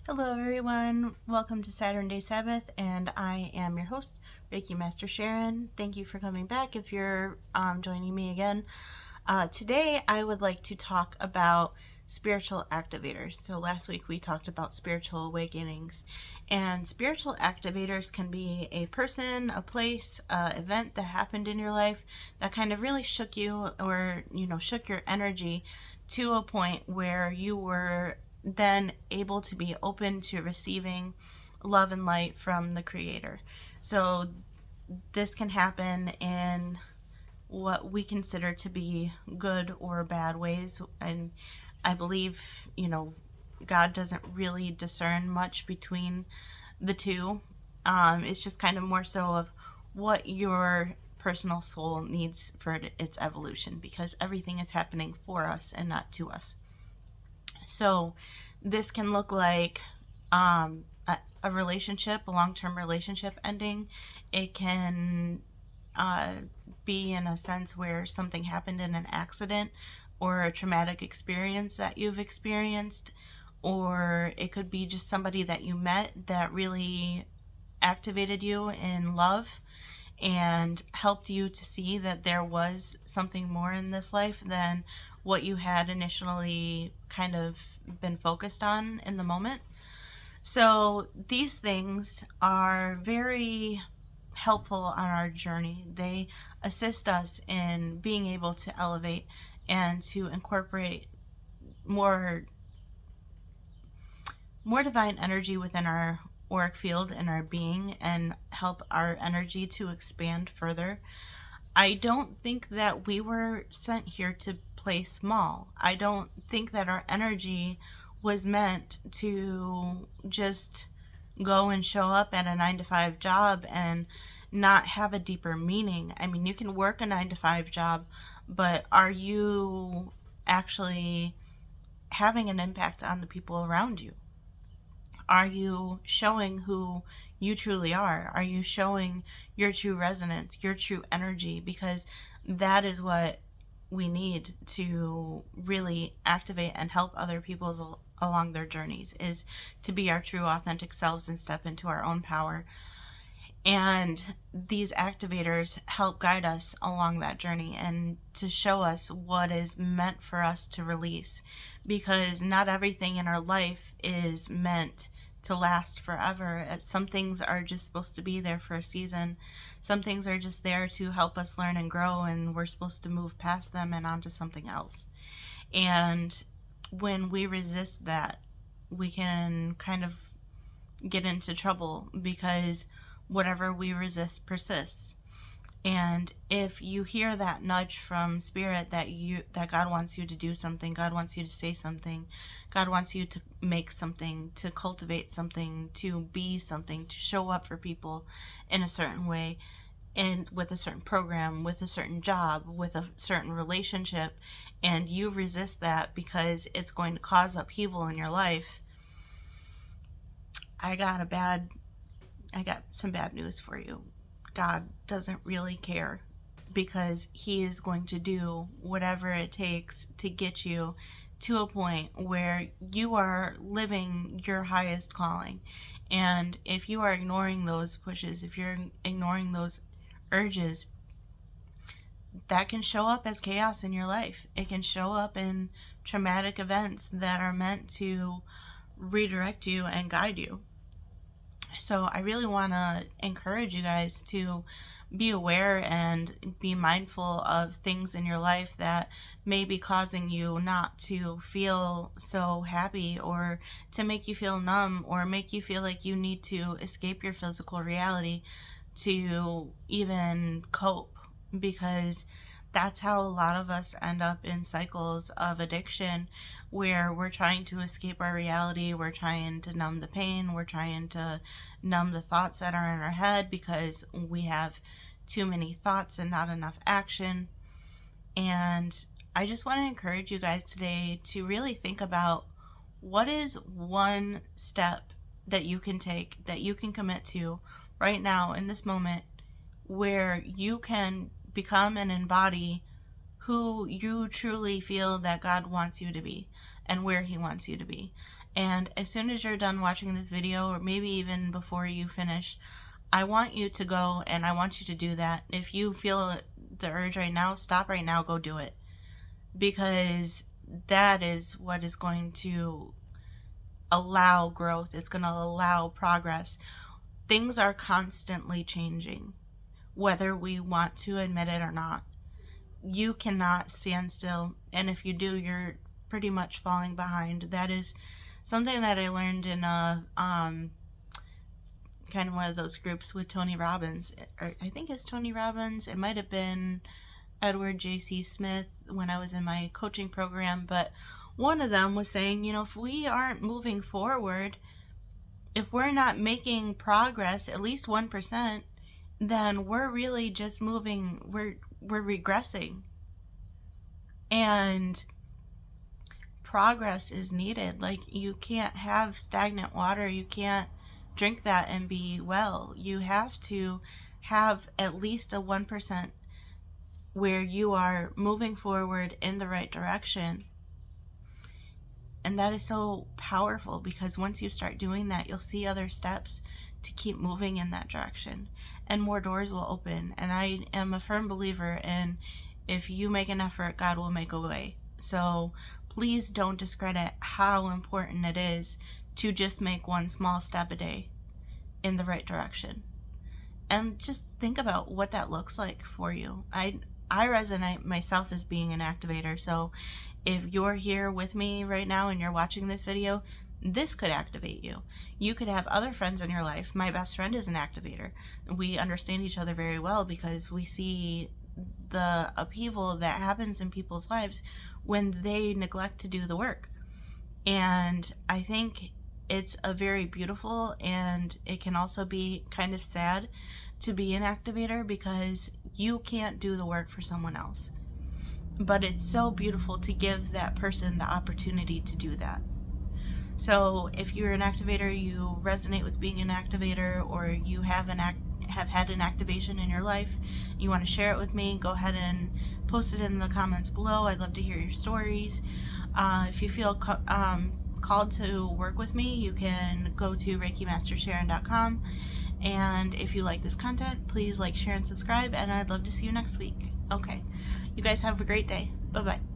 Hello everyone, welcome to Saturn Day Sabbath, and I am your host, Reiki Master Sharon. Thank you for coming back if you're joining me again. Today I would like to talk about spiritual activators. So last week we talked about spiritual awakenings, and spiritual activators can be a person, a place, event that happened in your life that kind of really shook you, or shook your energy to a point where you were then able to be open to receiving love and light from the Creator. So this can happen in what we consider to be good or bad ways. And I believe, God doesn't really discern much between the two. It's just kind of more so of what your personal soul needs for its evolution, because everything is happening for us and not to us. So this can look like a relationship, a long-term relationship ending. It can uh, be in a sense where something happened in an accident or a traumatic experience that you've experienced, or it could be just somebody that you met that really activated you in love and helped you to see that there was something more in this life than what you had initially kind of been focused on in the moment. So these things are very helpful on our journey. They assist us in being able to elevate and to incorporate more divine energy within our auric field and our being, and help our energy to expand further. I don't think that we were sent here to play small. I don't think that our energy was meant to just go and show up at a 9 to 5 job and not have a deeper meaning. I mean, you can work a 9 to 5 job, but are you actually having an impact on the people around you? Are you showing who you truly are? Are you showing your true resonance, your true energy? Because that is what we need to really activate and help other people along their journeys, is to be our true authentic selves and step into our own power. And these activators help guide us along that journey and to show us what is meant for us to release, because not everything in our life is meant to last forever. Some things are just supposed to be there for a season. Some things are just there to help us learn and grow, and we're supposed to move past them and onto something else. And when we resist that, we can kind of get into trouble, because whatever we resist persists. And if you hear that nudge from spirit that God wants you to do something, God wants you to say something, God wants you to make something, to cultivate something, to be something, to show up for people in a certain way, and with a certain program, with a certain job, with a certain relationship, and you resist that because it's going to cause upheaval in your life, I got some bad news for you. God doesn't really care, because He is going to do whatever it takes to get you to a point where you are living your highest calling. And if you are ignoring those pushes, if you're ignoring those urges, that can show up as chaos in your life. It can show up in traumatic events that are meant to redirect you and guide you. So I really want to encourage you guys to be aware and be mindful of things in your life that may be causing you not to feel so happy, or to make you feel numb, or make you feel like you need to escape your physical reality to even cope, because that's how a lot of us end up in cycles of addiction, where we're trying to escape our reality, we're trying to numb the pain, we're trying to numb the thoughts that are in our head, because we have too many thoughts and not enough action. And I just want to encourage you guys today to really think about, what is one step that you can take, that you can commit to right now in this moment, where you can become and embody who you truly feel that God wants you to be and where He wants you to be. And as soon as you're done watching this video, or maybe even before you finish, I want you to go and I want you to do that. If you feel the urge right now, stop right now, go do it. Because that is what is going to allow growth. It's going to allow progress. Things are constantly changing, whether we want to admit it or not. You cannot stand still, and if you do, you're pretty much falling behind. That is something that I learned in a kind of one of those groups with Tony Robbins. Or I think it's Tony Robbins. It might have been Edward J.C. Smith when I was in my coaching program, but one of them was saying, if we aren't moving forward, if we're not making progress, at least 1%, then we're really just moving, we're regressing. And progress is needed. Like, you can't have stagnant water. You can't drink that and be well. You have to have at least a 1% where you are moving forward in the right direction. And that is so powerful, because once you start doing that, you'll see other steps to keep moving in that direction, and more doors will open. And I am a firm believer in, if you make an effort, God will make a way. So please don't discredit how important it is to just make one small step a day in the right direction. And just think about what that looks like for you. I resonate myself as being an activator. So if you're here with me right now and you're watching this video, this could activate you. You could have other friends in your life. My best friend is an activator. We understand each other very well because we see the upheaval that happens in people's lives when they neglect to do the work. And I think it's a very beautiful, and it can also be kind of sad to be an activator, because you can't do the work for someone else. But it's so beautiful to give that person the opportunity to do that. So if you're an activator, you resonate with being an activator, or you have had an activation in your life, you want to share it with me, go ahead and post it in the comments below. I'd love to hear your stories. If you feel called to work with me, you can go to ReikiMasterSharon.com. And if you like this content, please like, share, and subscribe, and I'd love to see you next week. Okay, you guys have a great day. Bye-bye.